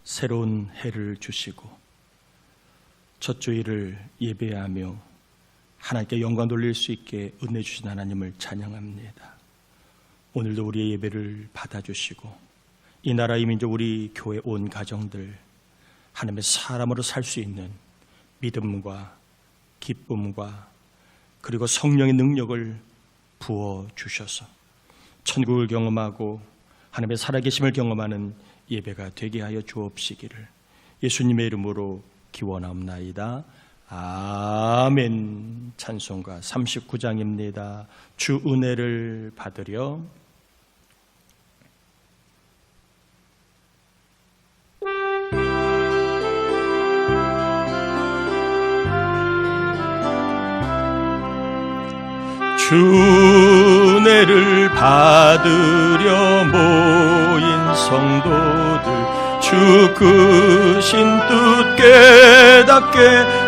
새로운 해를 주시고 첫 주일을 예배하며 하나님께 영광 돌릴 수 있게 은혜 주신 하나님을 찬양합니다. 오늘도 우리의 예배를 받아주시고 이 나라 이 민족 우리 교회 온 가정들 하나님의 사람으로 살 수 있는 믿음과 기쁨과 그리고 성령의 능력을 부어주셔서 천국을 경험하고 하나님의 살아계심을 경험하는 예배가 되게 하여 주옵시기를 예수님의 이름으로 기원하옵나이다. 아멘. 찬송가 39장입니다. 주 은혜를 받으려. 주 은혜를 받으려 모인 성도들 주 크신 뜻 깨닫게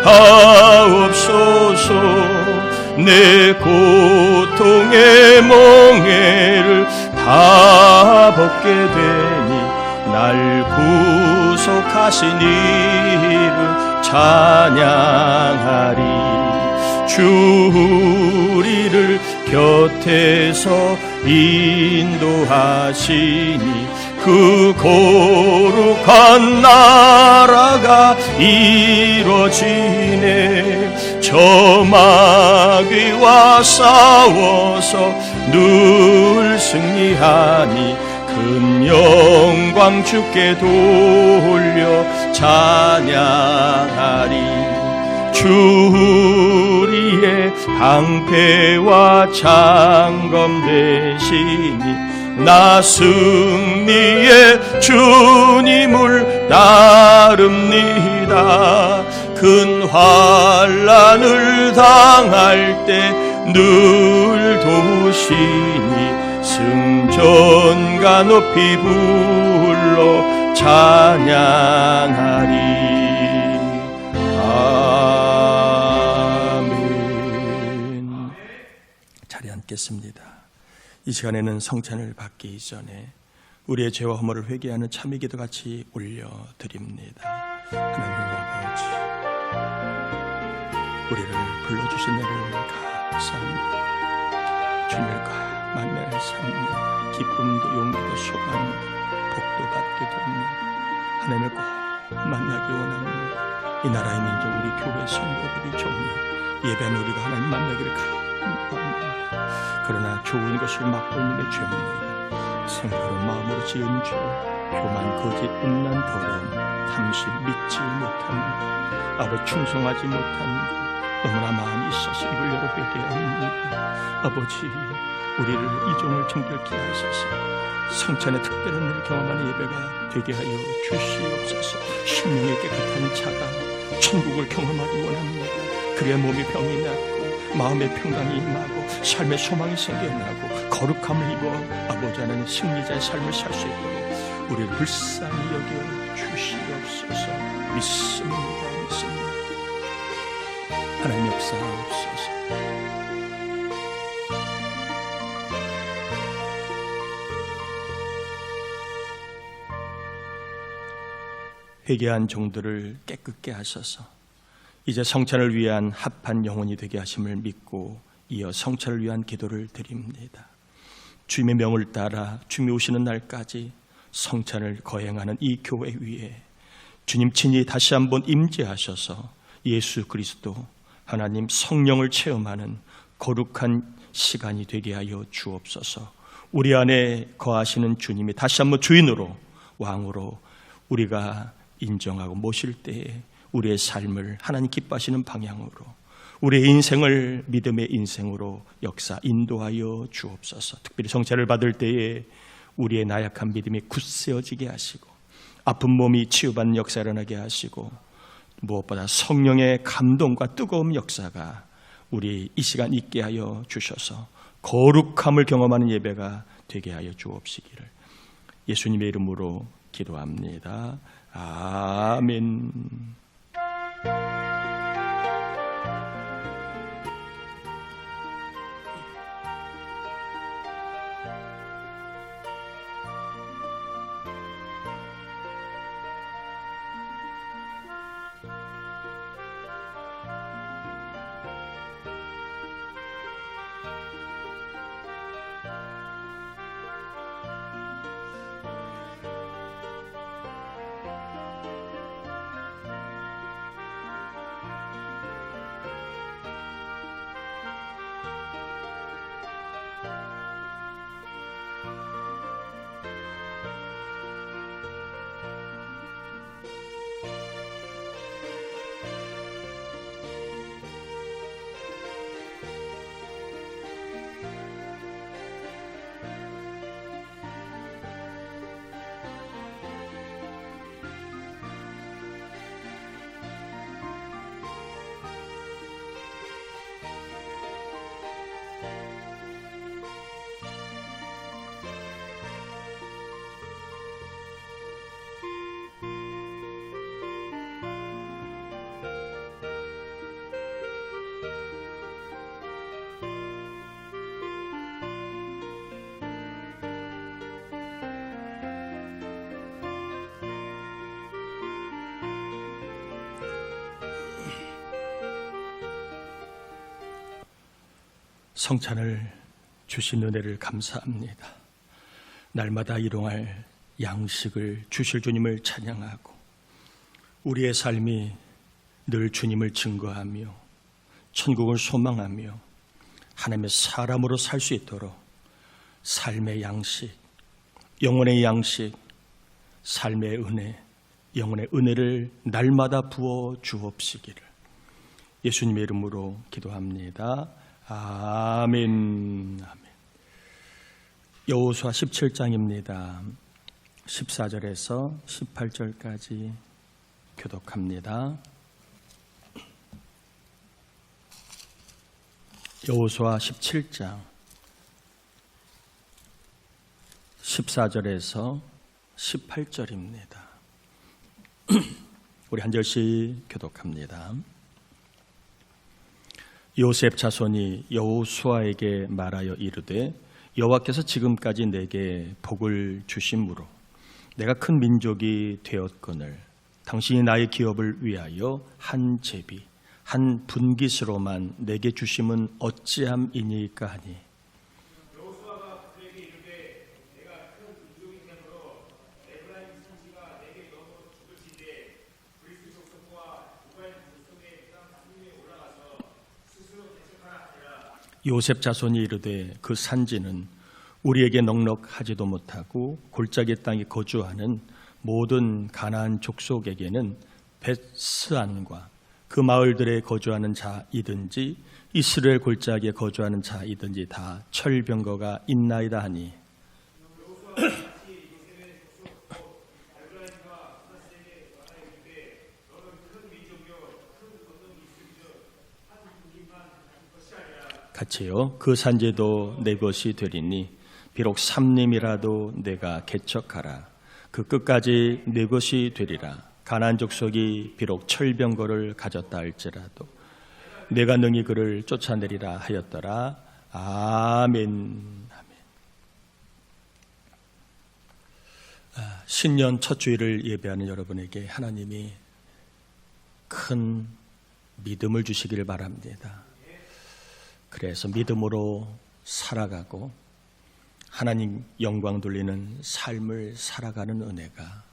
하옵소서. 내 고통의 멍에를 다 벗게 되니 날 구속하신 이를 찬양하리. 주 우리를 곁에서 인도하시니 그 거룩한 나라가 이루어지네. 저 마귀와 싸워서 늘 승리하니 큰 영광 주께 돌려 찬양하리. 주 우리의 방패와 창검 되시니 나 승리의 주님을 따릅니다. 큰 환난을 당할 때 늘 도우시니 승전가 높이 불러 찬양하리. 아멘. 자리에 앉겠습니다. 이 시간에는 성찬을 받기 이전에 우리의 죄와 허물을 회개하는 참회 기도 같이 올려드립니다. 하나님 아버지, 우리를 불러주신 은혜를 감사합니다. 주님과 만날 삶, 기쁨도 용기도 소망도 복도 받게 됩니다. 하나님을 꼭 만나기 원합니다. 이 나라의 민족 우리 교회 성도들이 종류 예배하는 우리가 하나님 만나기를 간구합니다. 그러나 좋은 것을 맛보는 게 죄입니다. 생각으로 마음으로 지은 죄, 교만, 거짓, 음란, 더러움, 탐심, 믿지 못한 것, 아버지 충성하지 못한 것 너무나 많이 있어서 입을 열어 회개합니다. 아버지, 우리를 이 종을 정결케 하소서. 성찬의 특별한 일 경험하는 예배가 되게 하여 주시옵소서. 심령의 깨끗한 자가 천국을 경험하기 원합니다. 그래야 몸이 병이 낫고 마음의 평강이 임하고 삶의 소망이 생겨나고 거룩함을 입어 아버지 하나님 승리자의 삶을 살 수 있도록 우리를 불쌍히 여겨 주시옵소서. 믿습니다. 하나님 역사하옵소서. 회개한 종들을 깨끗게 하셔서 이제 성찬을 위한 합한 영혼이 되게 하심을 믿고 이어 성찬을 위한 기도를 드립니다. 주님의 명을 따라 주님이 오시는 날까지 성찬을 거행하는 이 교회 위에 주님 친히 다시 한번 임재하셔서 예수 그리스도 하나님 성령을 체험하는 거룩한 시간이 되게 하여 주옵소서. 우리 안에 거하시는 주님이 다시 한번 주인으로 왕으로 우리가 인정하고 모실 때에 우리의 삶을 하나님 기뻐하시는 방향으로 우리의 인생을 믿음의 인생으로 역사 인도하여 주옵소서. 특별히 성찬을 받을 때에 우리의 나약한 믿음이 굳세어지게 하시고 아픈 몸이 치유받는 역사 일어나게 하시고 무엇보다 성령의 감동과 뜨거운 역사가 우리 이 시간 있게 하여 주셔서 거룩함을 경험하는 예배가 되게 하여 주옵시기를 예수님의 이름으로 기도합니다. 아멘. 성찬을 주신 은혜를 감사합니다. 날마다 일용할 양식을 주실 주님을 찬양하고 우리의 삶이 늘 주님을 증거하며 천국을 소망하며 하나님의 사람으로 살 수 있도록 삶의 양식, 영혼의 양식, 삶의 은혜, 영혼의 은혜를 날마다 부어 주옵시기를 예수님의 이름으로 기도합니다. 아멘. 아멘. 여호수아 17장입니다. 14절에서 18절까지 교독합니다. 여호수아 17장 14절에서 18절입니다. 우리 한 절씩 교독합니다. 요셉 자손이 여호수아에게 말하여 이르되 여호와께서 지금까지 내게 복을 주심으로 내가 큰 민족이 되었거늘 당신이 나의 기업을 위하여 한 제비 한 분깃으로만 내게 주심은 어찌함이니까 하니 여호수아가 그에게 이르되 내가 큰 민족이 되므로 에브라임 산지가 내게 너무 죽을지니 브리스 족속과 에브라임 족속의 땅 산위에 올라가서 스스로 대적하라 하니라. 요셉 자손이 이르되 그 산지는 우리에게 넉넉하지도 못하고 골짜기 땅에 거주하는 모든 가나안 족속에게는 벳스안과 그 마을들에 거주하는 자이든지 이스라엘 골짜기에 거주하는 자이든지 다 철병거가 있나이다 하니 같이요. 그 산지도 내 것이 되리니 비록 삼림이라도 내가 개척하라. 그 끝까지 내 것이 되리라. 가나안 족속이 비록 철병거를 가졌다 할지라도 내가 능히 그를 쫓아내리라 하였더라. 아멘. 아멘. 신년 첫 주일을 예배하는 여러분에게 하나님이 큰 믿음을 주시기를 바랍니다. 그래서 믿음으로 살아가고 하나님 영광 돌리는 삶을 살아가는 은혜가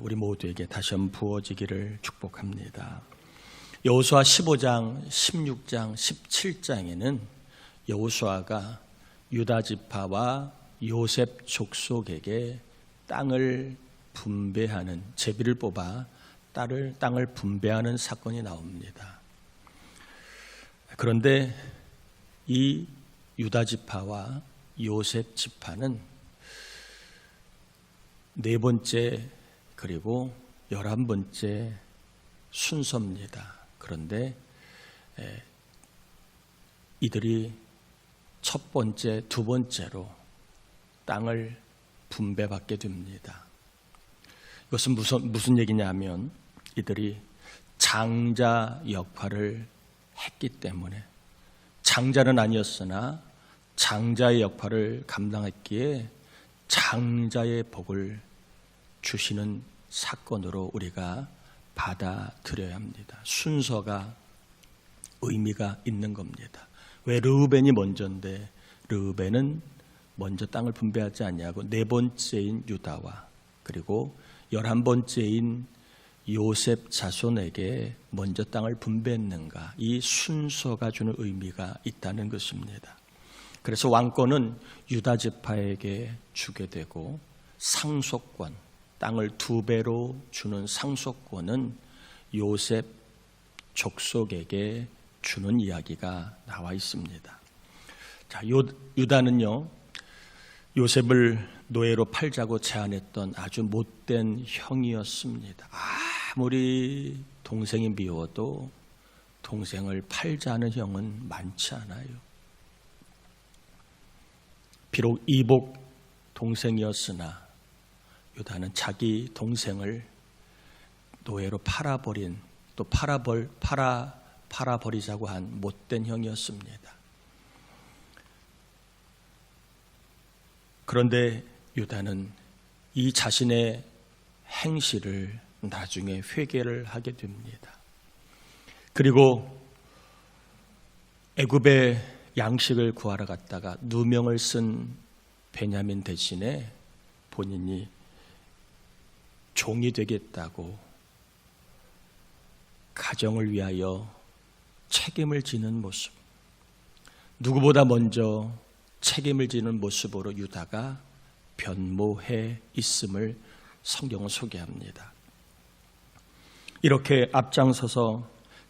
우리 모두에게 다시 한번 부어지기를 축복합니다. 여호수아 15장, 16장, 17장에는 여호수아가 유다 지파와 요셉 족속에게 땅을 분배하는 제비를 뽑아 땅을 분배하는 사건이 나옵니다. 그런데 이 유다 지파와 요셉 지파는 네 번째 그리고 11번째 순서입니다. 그런데 이들이 첫 번째, 두 번째로 땅을 분배받게 됩니다. 이것은 무슨 얘기냐면 이들이 장자 역할을 했기 때문에 장자는 아니었으나 장자의 역할을 감당했기에 장자의 복을 주시는 사건으로 우리가 받아들여야 합니다. 순서가 의미가 있는 겁니다. 왜 르우벤이 먼저인데 르우벤은 먼저 땅을 분배하지 않냐고 네 번째인 유다와 그리고 11번째인 요셉 자손에게 먼저 땅을 분배했는가, 이 순서가 주는 의미가 있다는 것입니다. 그래서 왕권은 유다 지파에게 주게 되고 상속권, 땅을 2배로 주는 상속권은 요셉 족속에게 주는 이야기가 나와 있습니다. 자, 유다는요, 요셉을 노예로 팔자고 제안했던 아주 못된 형이었습니다. 아무리 동생이 미워도 동생을 팔자는 형은 많지 않아요. 비록 이복 동생이었으나 유다는 자기 동생을 노예로 팔아버린, 또 팔아버리자고 한 못된 형이었습니다. 그런데 유다는 이 자신의 행실을 나중에 회개를 하게 됩니다. 그리고 애굽의 양식을 구하러 갔다가 누명을 쓴 베냐민 대신에 본인이 종이 되겠다고 가정을 위하여 책임을 지는 모습, 누구보다 먼저 책임을 지는 모습으로 유다가 변모해 있음을 성경은 소개합니다. 이렇게 앞장서서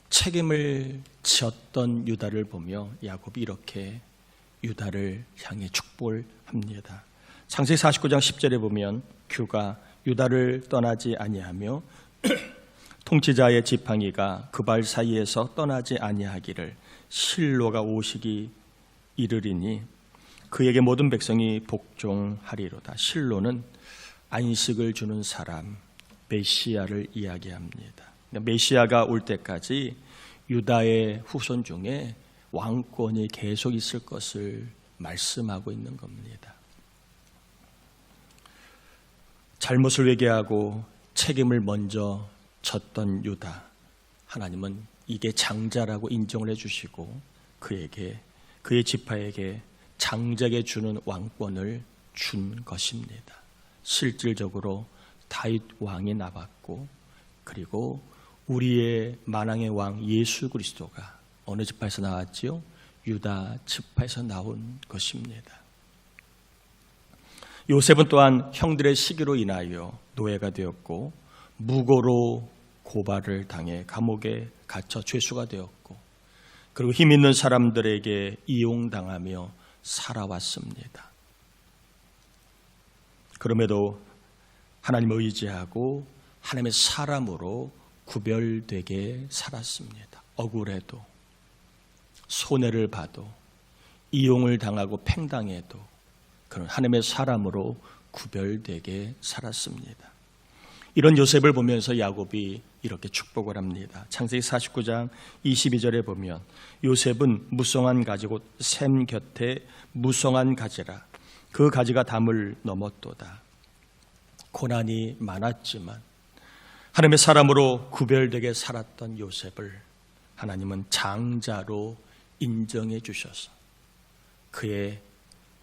책임을 지었던 유다를 보며 야곱이 이렇게 유다를 향해 축복을 합니다. 창세기 49장 10절에 보면 규가 유다를 떠나지 아니하며 통치자의 지팡이가 그 발 사이에서 떠나지 아니하기를 실로가 오시기 이르리니 그에게 모든 백성이 복종하리로다. 실로는 안식을 주는 사람, 메시아를 이야기합니다. 메시아가 올 때까지 유다의 후손 중에 왕권이 계속 있을 것을 말씀하고 있는 겁니다. 잘못을 회개하고 책임을 먼저 졌던 유다, 하나님은 이게 장자라고 인정을 해주시고 그에게, 그의 지파에게 장자에게 주는 왕권을 준 것입니다. 실질적으로 다윗 왕이 나왔고, 그리고 우리의 만왕의 왕 예수 그리스도가 어느 지파에서 나왔지요? 유다 지파에서 나온 것입니다. 요셉은 또한 형들의 시기로 인하여 노예가 되었고 무고로 고발을 당해 감옥에 갇혀 죄수가 되었고, 그리고 힘 있는 사람들에게 이용당하며 살아왔습니다. 그럼에도 하나님을 의지하고 하나님의 사람으로 구별되게 살았습니다. 억울해도, 손해를 봐도, 이용을 당하고 팽당해도 그런 하나님의 사람으로 구별되게 살았습니다. 이런 요셉을 보면서 야곱이 이렇게 축복을 합니다. 창세기 49장 22절에 보면 요셉은 무성한 가지 곧 샘 곁에 무성한 가지라 그 가지가 담을 넘었도다. 고난이 많았지만 하나님의 사람으로 구별되게 살았던 요셉을 하나님은 장자로 인정해 주셔서 그의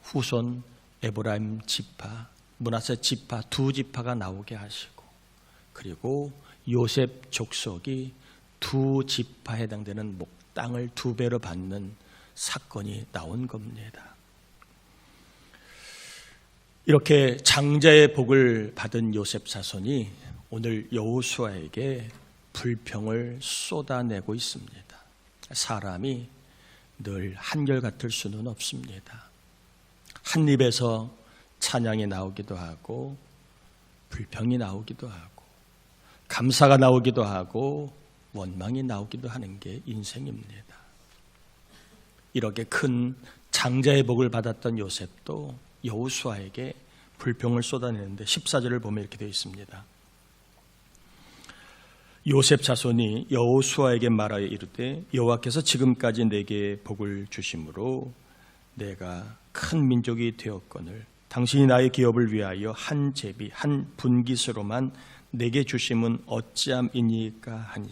후손 에브라임 지파, 므낫세 지파 두 지파가 나오게 하시고, 그리고 요셉 족속이 두 지파에 해당되는 땅을 두 배로 받는 사건이 나온 겁니다. 이렇게 장자의 복을 받은 요셉 자손이 오늘 여호수아에게 불평을 쏟아내고 있습니다. 사람이 늘 한결같을 수는 없습니다. 한 입에서 찬양이 나오기도 하고 불평이 나오기도 하고 감사가 나오기도 하고 원망이 나오기도 하는 게 인생입니다. 이렇게 큰 장자의 복을 받았던 요셉도 여호수아에게 불평을 쏟아내는데 14절을 보면 이렇게 되어 있습니다. 요셉 자손이 여호수아에게 말하여 이르되 여호와께서 지금까지 내게 복을 주심으로 내가 큰 민족이 되었거늘 당신이 나의 기업을 위하여 한 제비 한 분깃으로만 내게 주심은 어찌함이니까 하니.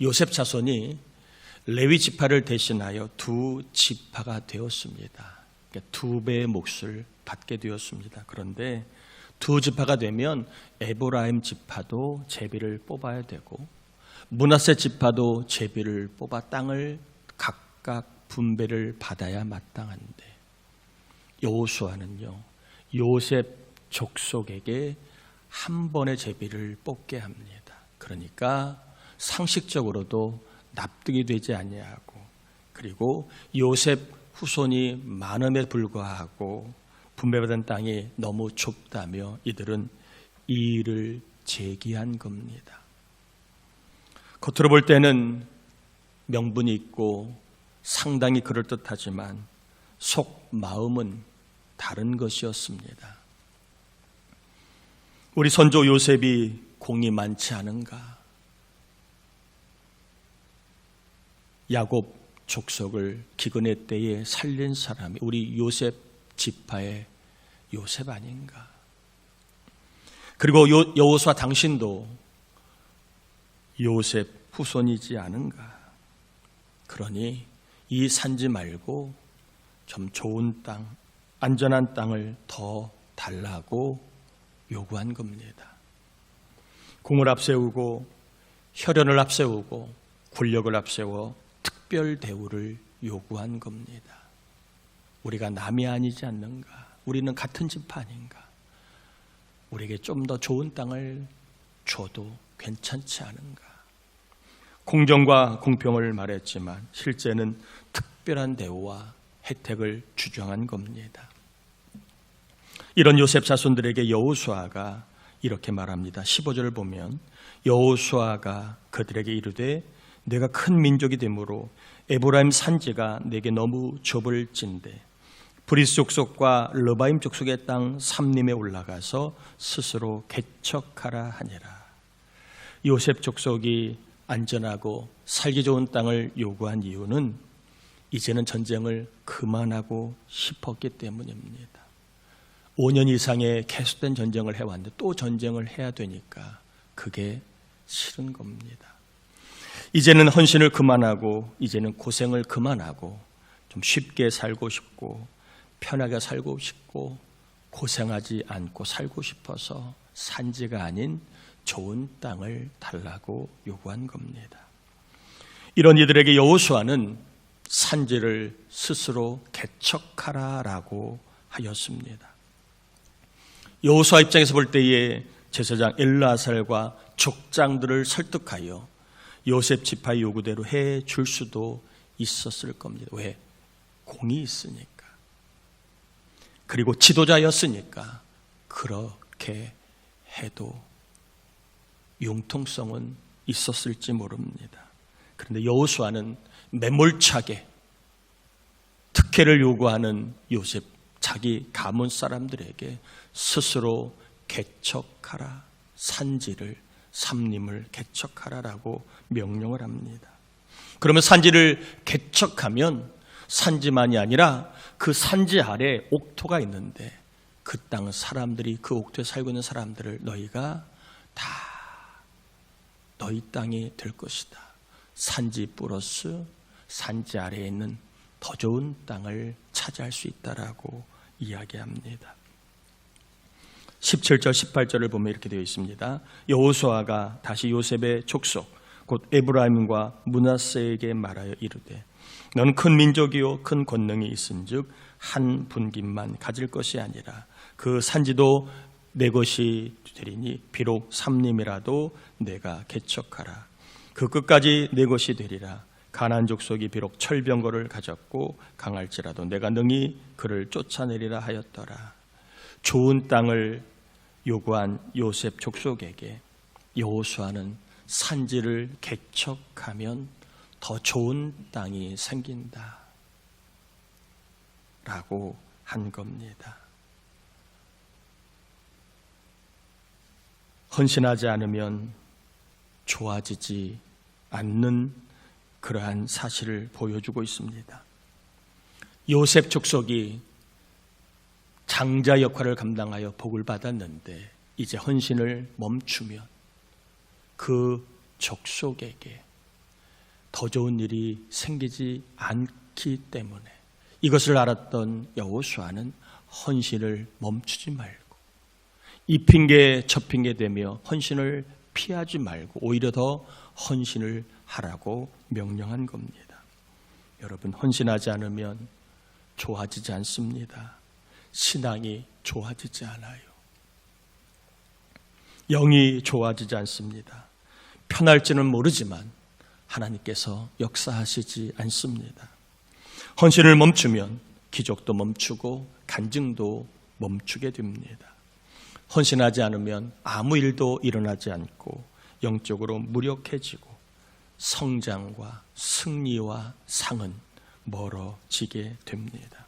요셉 자손이 레위 지파를 대신하여 두 지파가 되었습니다. 그러니까 두 배의 몫을 받게 되었습니다. 그런데 두 지파가 되면 에브라임 지파도 제비를 뽑아야 되고 므낫세 지파도 제비를 뽑아 땅을 각각 분배를 받아야 마땅한데, 여호수아는요 요셉 족속에게 한 번의 제비를 뽑게 합니다. 그러니까 상식적으로도 납득이 되지 아니하고, 그리고 요셉 후손이 많음에 불과하고 분배받은 땅이 너무 좁다며 이들은 이의를 제기한 겁니다. 겉으로 볼 때는 명분이 있고 상당히 그럴듯하지만 속 마음은 다른 것이었습니다. 우리 선조 요셉이 공이 많지 않은가? 야곱 족속을 기근의 때에 살린 사람이 우리 요셉 지파의 요셉 아닌가? 그리고 여호수아 당신도 요셉 후손이지 않은가? 그러니 이 산지 말고 좀 좋은 땅, 안전한 땅을 더 달라고 요구한 겁니다. 궁을 앞세우고 혈연을 앞세우고 권력을 앞세워 특별 대우를 요구한 겁니다. 우리가 남이 아니지 않는가? 우리는 같은 지파 아닌가? 우리에게 좀 더 좋은 땅을 줘도 괜찮지 않은가? 공정과 공평을 말했지만 실제는 특별한 대우와 혜택을 주장한 겁니다. 이런 요셉 자손들에게 여호수아가 이렇게 말합니다. 15절을 보면 여호수아가 그들에게 이르되 내가 큰 민족이 되므로 에브라임 산지가 내게 너무 좁을진대 브리스 족속과 르바임 족속의 땅 삼림에 올라가서 스스로 개척하라 하니라. 요셉 족속이 안전하고 살기 좋은 땅을 요구한 이유는 이제는 전쟁을 그만하고 싶었기 때문입니다. 5년 이상의 계속된 전쟁을 해왔는데 또 전쟁을 해야 되니까 그게 싫은 겁니다. 이제는 헌신을 그만하고 이제는 고생을 그만하고 좀 쉽게 살고 싶고 편하게 살고 싶고 고생하지 않고 살고 싶어서 산지가 아닌 좋은 땅을 달라고 요구한 겁니다. 이런 이들에게 여호수아는 산지를 스스로 개척하라라고 하였습니다. 여호수아 입장에서 볼 때에 제사장 엘르아살과 족장들을 설득하여 요셉 지파의 요구대로 해 줄 수도 있었을 겁니다. 왜? 공이 있으니까. 그리고 지도자였으니까 그렇게 해도 융통성은 있었을지 모릅니다. 그런데 여호수아는 매몰차게 특혜를 요구하는 요셉 자기 가문 사람들에게 스스로 개척하라, 산지를 삼림을 개척하라라고 명령을 합니다. 그러면 산지를 개척하면 산지만이 아니라 그 산지 아래 옥토가 있는데 그 땅 사람들이 그 옥토에 살고 있는 사람들을 너희가 다 너희 땅이 될 것이다. 산지 플러스 산지 아래에 있는 더 좋은 땅을 차지할 수 있다라고 이야기합니다. 17절 18절을 보면 이렇게 되어 있습니다. 여호수아가 다시 요셉의 족속 곧 에브라임과 므낫세에게 말하여 이르되 너는 큰 민족이요 큰 권능이 있은즉 한 분깃만 가질 것이 아니라 그 산지도 내 것이 되리니 비록 삼림이라도 내가 개척하라. 그 끝까지 내 것이 되리라. 가나안 족속이 비록 철병거를 가졌고 강할지라도 내가 능히 그를 쫓아내리라 하였더라. 좋은 땅을 요구한 요셉 족속에게 여호수아는 산지를 개척하면 더 좋은 땅이 생긴다 라고 한 겁니다. 헌신하지 않으면 좋아지지 않는 그러한 사실을 보여주고 있습니다. 요셉 족속이 장자 역할을 감당하여 복을 받았는데 이제 헌신을 멈추면 그 족속에게 더 좋은 일이 생기지 않기 때문에 이것을 알았던 여호수아는 헌신을 멈추지 말고 이 핑계 저 핑계 대며 헌신을 피하지 말고 오히려 더 헌신을 하라고 명령한 겁니다. 여러분, 헌신하지 않으면 좋아지지 않습니다. 신앙이 좋아지지 않아요. 영이 좋아지지 않습니다. 편할지는 모르지만 하나님께서 역사하시지 않습니다. 헌신을 멈추면 기적도 멈추고 간증도 멈추게 됩니다. 헌신하지 않으면 아무 일도 일어나지 않고 영적으로 무력해지고 성장과 승리와 상은 멀어지게 됩니다.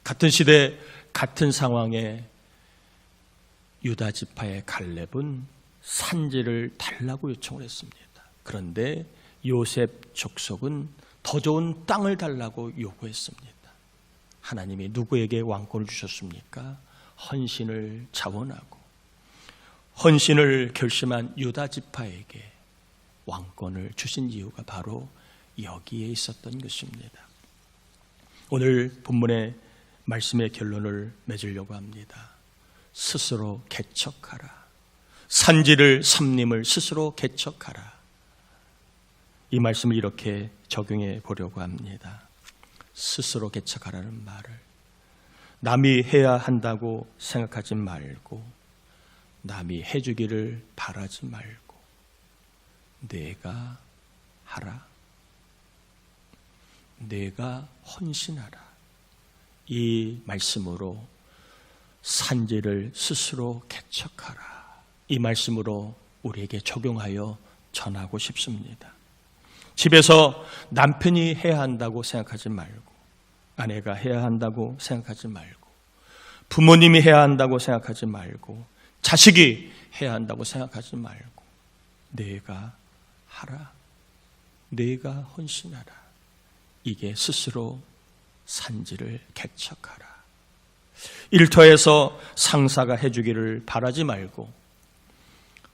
같은 시대 같은 상황에 유다 지파의 갈렙은 산지를 달라고 요청을 했습니다. 그런데 요셉 족속은 더 좋은 땅을 달라고 요구했습니다. 하나님이 누구에게 왕권을 주셨습니까? 헌신을 자원하고 헌신을 결심한 유다 지파에게 왕권을 주신 이유가 바로 여기에 있었던 것입니다. 오늘 본문의 말씀의 결론을 맺으려고 합니다. 스스로 개척하라. 산지를 삼림을 스스로 개척하라. 이 말씀을 이렇게 적용해 보려고 합니다. 스스로 개척하라는 말을 남이 해야 한다고 생각하지 말고, 남이 해주기를 바라지 말고 내가 하라. 내가 헌신하라. 이 말씀으로 산지를 스스로 개척하라. 이 말씀으로 우리에게 적용하여 전하고 싶습니다. 집에서 남편이 해야 한다고 생각하지 말고, 아내가 해야 한다고 생각하지 말고, 부모님이 해야 한다고 생각하지 말고, 자식이 해야 한다고 생각하지 말고 내가 하라. 내가 헌신하라. 이게 스스로 산지를 개척하라. 일터에서 상사가 해주기를 바라지 말고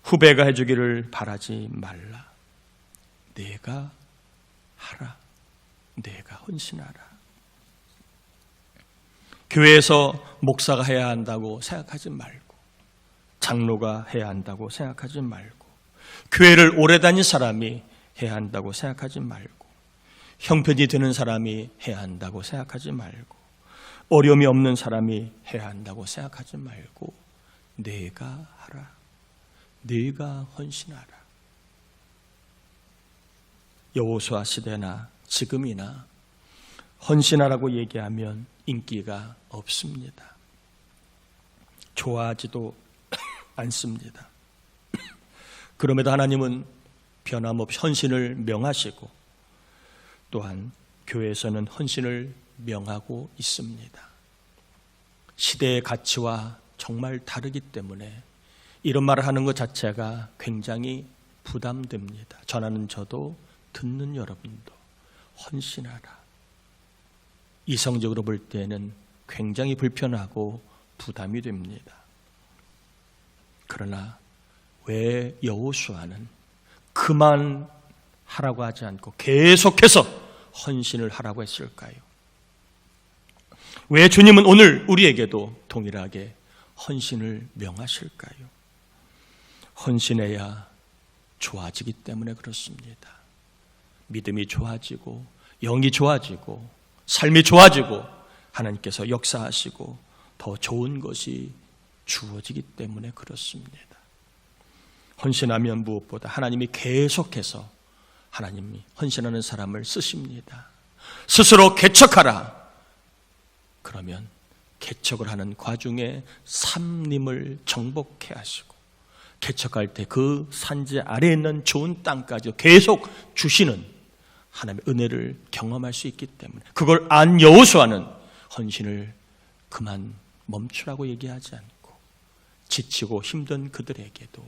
후배가 해주기를 바라지 말라. 내가 하라. 내가 헌신하라. 교회에서 목사가 해야 한다고 생각하지 말고, 장로가 해야 한다고 생각하지 말고, 교회를 오래 다닌 사람이 해야 한다고 생각하지 말고, 형편이 되는 사람이 해야 한다고 생각하지 말고, 어려움이 없는 사람이 해야 한다고 생각하지 말고 내가 하라. 내가 헌신하라. 여호수아 시대나 지금이나 헌신하라고 얘기하면 인기가 없습니다. 좋아하지도 않습니다. 그럼에도 하나님은 변함없이 헌신을 명하시고 또한 교회에서는 헌신을 명하고 있습니다. 시대의 가치와 정말 다르기 때문에 이런 말을 하는 것 자체가 굉장히 부담됩니다. 전하는 저도 듣는 여러분도 헌신하라. 이성적으로 볼 때는 굉장히 불편하고 부담이 됩니다. 그러나 왜 여호수아는 그만 하라고 하지 않고 계속해서 헌신을 하라고 했을까요? 왜 주님은 오늘 우리에게도 동일하게 헌신을 명하실까요? 헌신해야 좋아지기 때문에 그렇습니다. 믿음이 좋아지고 영이 좋아지고 삶이 좋아지고 하나님께서 역사하시고 더 좋은 것이 주어지기 때문에 그렇습니다. 헌신하면 무엇보다 하나님이 계속해서 하나님이 헌신하는 사람을 쓰십니다. 스스로 개척하라. 그러면 개척을 하는 과중에 삼림을 정복해 하시고 개척할 때 그 산지 아래에 있는 좋은 땅까지 계속 주시는 하나님의 은혜를 경험할 수 있기 때문에 그걸 안 여호수아는 헌신을 그만 멈추라고 얘기하지 않고 지치고 힘든 그들에게도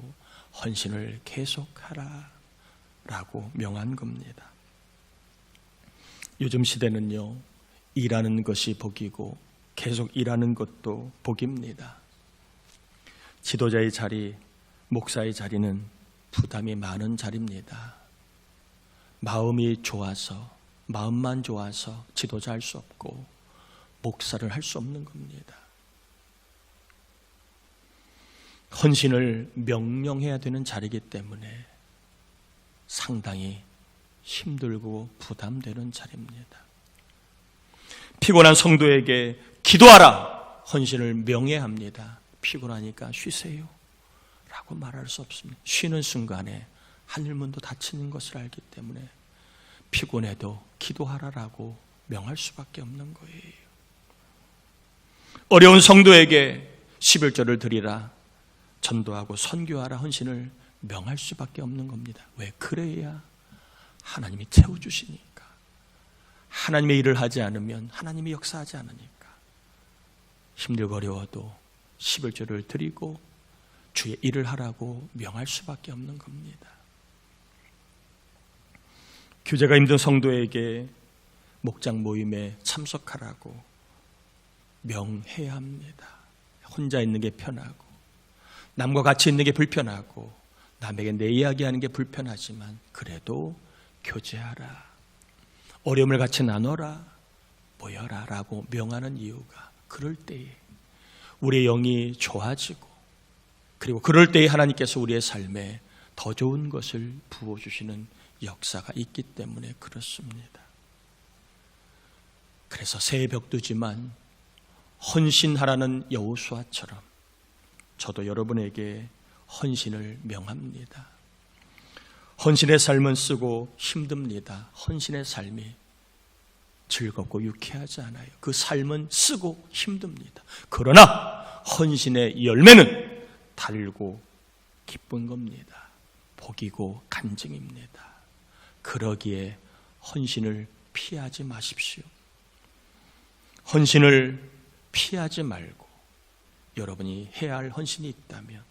헌신을 계속하라 라고 명한 겁니다. 요즘 시대는요, 일하는 것이 복이고 계속 일하는 것도 복입니다. 지도자의 자리, 목사의 자리는 부담이 많은 자리입니다. 마음이 좋아서, 마음만 좋아서 지도자 할 수 없고 목사를 할 수 없는 겁니다. 헌신을 명령해야 되는 자리이기 때문에 상당히 힘들고 부담되는 자리입니다. 피곤한 성도에게 기도하라 헌신을 명예합니다. 피곤하니까 쉬세요 라고 말할 수 없습니다. 쉬는 순간에 하늘문도 닫히는 것을 알기 때문에 피곤해도 기도하라라고 명할 수밖에 없는 거예요. 어려운 성도에게 11조를 드리라, 전도하고 선교하라 헌신을 명할 수밖에 없는 겁니다. 왜? 그래야 하나님이 채워주시니까. 하나님의 일을 하지 않으면 하나님이 역사하지 않으니까. 힘들고 어려워도 11조를 드리고 주의 일을 하라고 명할 수밖에 없는 겁니다. 교제가 힘든 성도에게 목장 모임에 참석하라고 명해야 합니다. 혼자 있는 게 편하고 남과 같이 있는 게 불편하고 남에게 내 이야기하는 게 불편하지만 그래도 교제하라. 어려움을 같이 나눠라. 모여라 라고 명하는 이유가 그럴 때에 우리의 영이 좋아지고 그리고 그럴 때에 하나님께서 우리의 삶에 더 좋은 것을 부어주시는 역사가 있기 때문에 그렇습니다. 그래서 새해 벽두지만 헌신하라는 여호수아처럼 저도 여러분에게 헌신을 명합니다. 헌신의 삶은 쓰고 힘듭니다. 헌신의 삶이 즐겁고 유쾌하지 않아요. 그 삶은 쓰고 힘듭니다. 그러나 헌신의 열매는 달고 기쁜 겁니다. 복이고 간증입니다. 그러기에 헌신을 피하지 마십시오. 헌신을 피하지 말고 여러분이 해야 할 헌신이 있다면,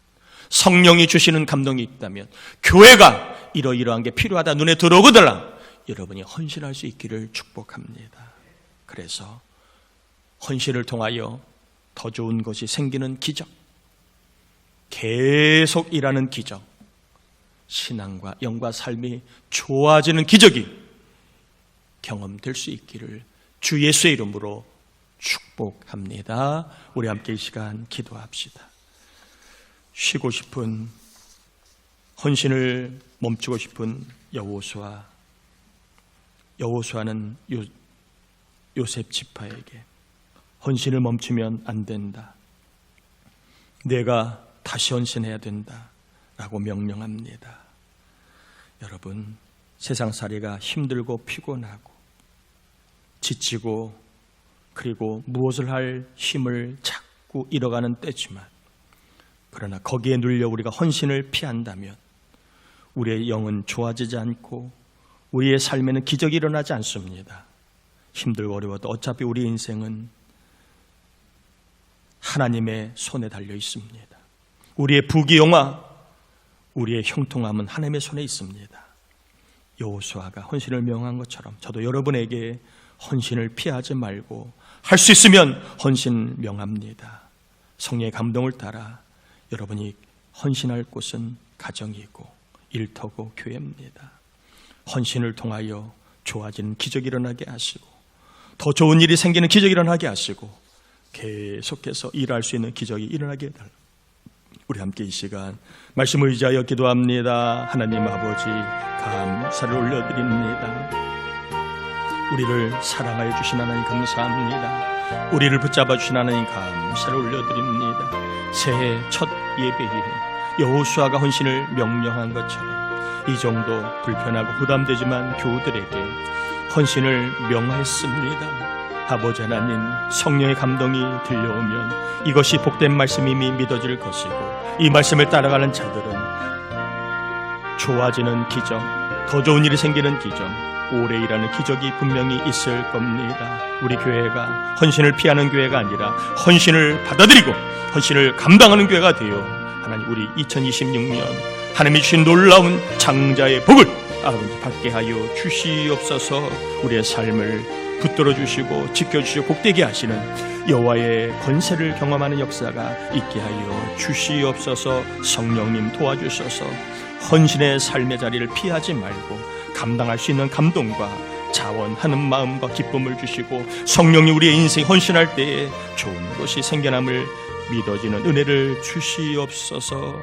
성령이 주시는 감동이 있다면, 교회가 이러이러한 게 필요하다 눈에 들어오거들랑 여러분이 헌신할 수 있기를 축복합니다. 그래서 헌신을 통하여 더 좋은 것이 생기는 기적, 계속 일하는 기적, 신앙과 영과 삶이 좋아지는 기적이 경험될 수 있기를 주 예수의 이름으로 축복합니다. 우리 함께 이 시간 기도합시다. 쉬고 싶은, 헌신을 멈추고 싶은 여호수아는 요셉 지파에게 헌신을 멈추면 안 된다, 내가 다시 헌신해야 된다 라고 명령합니다. 여러분, 세상살이가 힘들고 피곤하고 지치고 그리고 무엇을 할 힘을 자꾸 잃어가는 때지만, 그러나 거기에 눌려 우리가 헌신을 피한다면 우리의 영은 좋아지지 않고 우리의 삶에는 기적이 일어나지 않습니다. 힘들고 어려워도 어차피 우리 인생은 하나님의 손에 달려 있습니다. 우리의 부귀영화, 우리의 형통함은 하나님의 손에 있습니다. 여호수아가 헌신을 명한 것처럼 저도 여러분에게 헌신을 피하지 말고 할 수 있으면 헌신 명합니다. 성령의 감동을 따라 여러분이 헌신할 곳은 가정이고 일터고 교회입니다. 헌신을 통하여 좋아지는 기적이 일어나게 하시고 더 좋은 일이 생기는 기적이 일어나게 하시고 계속해서 일할 수 있는 기적이 일어나게 해달라. 우리 함께 이 시간 말씀을 의지하여 기도합니다. 하나님 아버지, 감사를 올려드립니다. 우리를 사랑하여 주신 하나님 감사합니다. 우리를 붙잡아 주신 하나님 감사를 올려드립니다. 새해 첫 예배일에 여호수아가 헌신을 명령한 것처럼 이 정도 불편하고 부담되지만 교우들에게 헌신을 명하였습니다. 아버지 하나님, 성령의 감동이 들려오면 이것이 복된 말씀임이 믿어질 것이고 이 말씀을 따라가는 자들은 좋아지는 기적, 더 좋은 일이 생기는 기적, 오래 일하는 기적이 분명히 있을 겁니다. 우리 교회가 헌신을 피하는 교회가 아니라 헌신을 받아들이고 헌신을 감당하는 교회가 되어 하나님 우리 2026년 하나님이 주신 놀라운 장자의 복을 아버지 받게 하여 주시옵소서. 우리의 삶을 붙들어 주시고 지켜주시고 복되게 하시는 여호와의 권세를 경험하는 역사가 있게 하여 주시옵소서. 성령님 도와주셔서 헌신의 삶의 자리를 피하지 말고 감당할 수 있는 감동과 자원하는 마음과 기쁨을 주시고 성령이 우리의 인생 헌신할 때에 좋은 것이 생겨남을 믿어지는 은혜를 주시옵소서.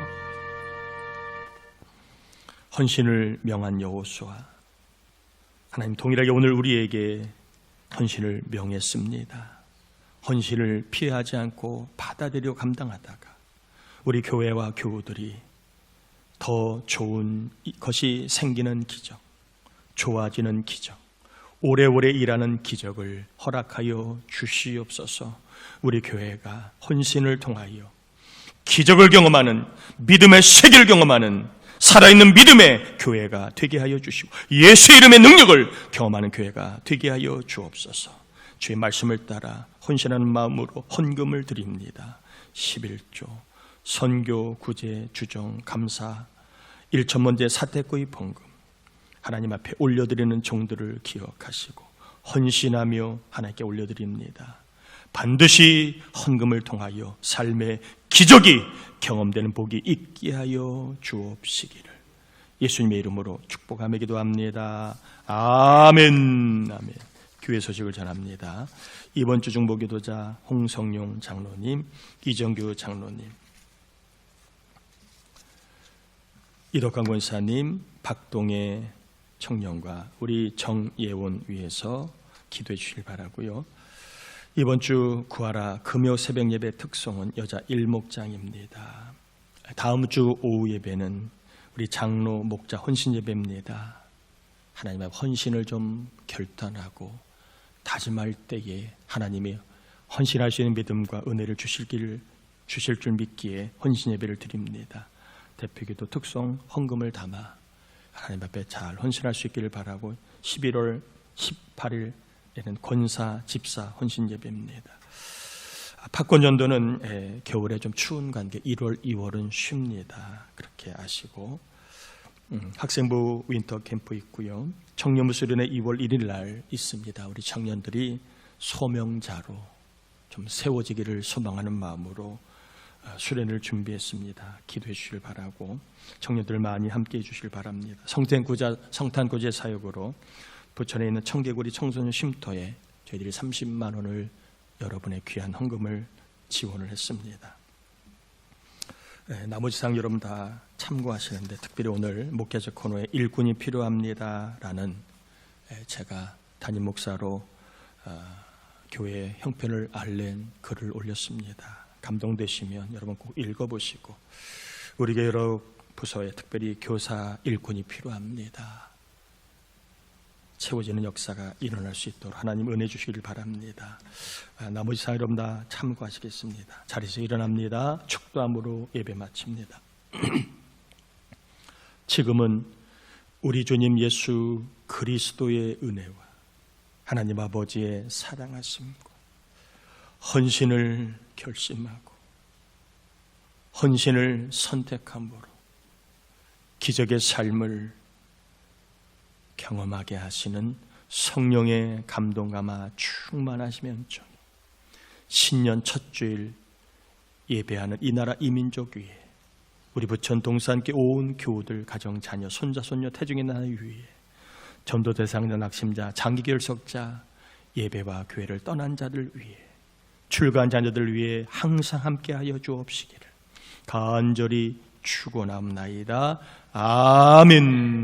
헌신을 명한 여호수아, 하나님 동일하게 오늘 우리에게 헌신을 명했습니다. 헌신을 피하지 않고 받아들여 감당하다가 우리 교회와 교우들이 더 좋은 것이 생기는 기적, 좋아지는 기적, 오래오래 일하는 기적을 허락하여 주시옵소서. 우리 교회가 헌신을 통하여 기적을 경험하는, 믿음의 세계를 경험하는 살아있는 믿음의 교회가 되게 하여 주시고 예수의 이름의 능력을 경험하는 교회가 되게 하여 주옵소서. 주의 말씀을 따라 헌신하는 마음으로 헌금을 드립니다. 11조 선교, 구제, 주정, 감사, 일천번제, 사태구의 번금 하나님 앞에 올려드리는 종들을 기억하시고 헌신하며 하나님께 올려드립니다. 반드시 헌금을 통하여 삶의 기적이 경험되는 복이 있게 하여 주옵시기를 예수님의 이름으로 축복하며 기도합니다. 아멘. 아멘. 교회 소식을 전합니다. 이번 주 중보기도자 홍성용 장로님, 이정규 장로님, 이덕강 권사님, 박동혜 청년과 우리 정예원 위해서 기도해 주시길 바라고요. 이번 주 구하라 금요 새벽 예배 특송은 여자 일목장입니다. 다음 주 오후 예배는 우리 장로 목자 헌신 예배입니다. 하나님 앞 헌신을 좀 결단하고 다짐할 때에 하나님이 헌신할 수 있는 믿음과 은혜를 주실 줄 믿기에 헌신 예배를 드립니다. 대표기도 특송 헌금을 담아 하나님 앞에 잘 헌신할 수 있기를 바라고 11월 18일에는 권사 집사 헌신 예배입니다. 박권전도는 겨울에 좀 추운 관계 1월, 2월은 쉽니다. 그렇게 아시고 학생부 윈터 캠프 있고요. 청년부 수련회 2월 1일 날 있습니다. 우리 청년들이 소명자로 좀 세워지기를 소망하는 마음으로 수련을 준비했습니다. 기도해 주시길 바라고 청년들 많이 함께해 주시길 바랍니다. 성탄구제 사역으로 부천에 있는 청개구리 청소년 쉼터에 저희들이 30만 원을 여러분의 귀한 헌금을 지원을 했습니다. 나머지 사항 여러분 다 참고하시는데 특별히 오늘 목회자 코너에 일꾼이 필요합니다라는 제가 담임 목사로 교회 형편을 알린 글을 올렸습니다. 감동되시면 여러분 꼭 읽어보시고 우리 교회 여러 부서에 특별히 교사 일꾼이 필요합니다. 채워지는 역사가 일어날 수 있도록 하나님 은혜 주시길 바랍니다. 나머지 사항 여러분 다 참고하시겠습니다. 자리에서 일어납니다. 축도함으로 예배 마칩니다. 지금은 우리 주님 예수 그리스도의 은혜와 하나님 아버지의 사랑하심과 헌신을 결심하고 헌신을 선택함으로 기적의 삶을 경험하게 하시는 성령의 감동감화 충만하시면 좀 신년 첫 주일 예배하는 이 나라 이 민족 위에 우리 부천 동산교회 온 교우들 가정 자녀 손자 손녀 태중의 나라 위에 전도 대상자 낙심자 장기 결석자 예배와 교회를 떠난 자들 위에 출가한 자녀들 위해 항상 함께하여 주옵시기를 간절히 축원합나이다. 아멘.